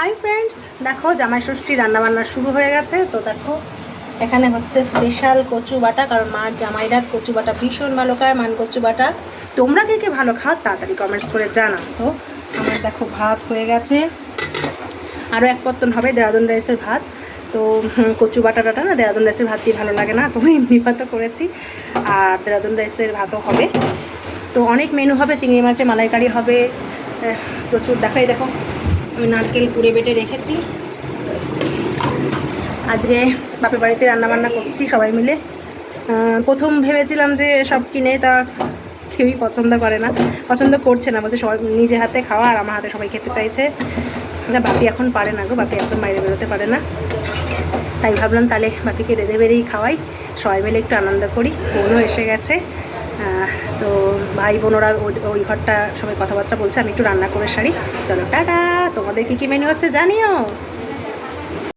Hi friends, দেখো জামাই ষষ্ঠী রান্নাবান্না শুরু হয়ে গেছে। তো দেখো এখানে হচ্ছে স্পেশাল কচু বাটা, কারণ মার জামাইরা কচু বাটা ভীষণ ভালো খায়। মান কচু বাটা তোমরা কে কে ভালো খাও তাড়াতাড়ি কমেন্টস করে জানাও। তো আমার দেখো ভাত হয়ে গেছে, আরও এক পত্তন হবে দেরাদুন রাইসের ভাত। তো কচু বাটাটা না দেরাদুন রাইসের ভাত দিয়ে ভালো লাগে না, তো এমনি ভাতও করেছি আর দেরাদুন রাইসের ভাতও হবে। তো অনেক মেনু হবে, চিংড়ি মাছের মালাইকারি হবে প্রচুর। দেখাই দেখো আমি নারকেল কুড়ে বেটে রেখেছি। আজকে বাপের বাড়িতে রান্নাবান্না করছি সবাই মিলে। প্রথম ভেবেছিলাম যে সব কিনে, তা কেউই পছন্দ করে না, পছন্দ করছে না, বলছে সবাই নিজে হাতে খাওয়া আর আমার হাতে সবাই খেতে চাইছে না। বাপি এখন পারে না গো, বাপি একদম বাইরে বেরোতে পারে না। তাই ভাবলাম তাহলে বাপিকে রেঁধে বেড়েই খাওয়াই, সবাই মিলে একটু আনন্দ করি। বোনও এসে গেছে, তো ভাই বোনরা ওই ঘরটা সবাই কথাবার্তা বলছে, আমি একটু রান্না করে সারি। চলো টাটা, তোমাদের কী কী মেনু হচ্ছে জানিও।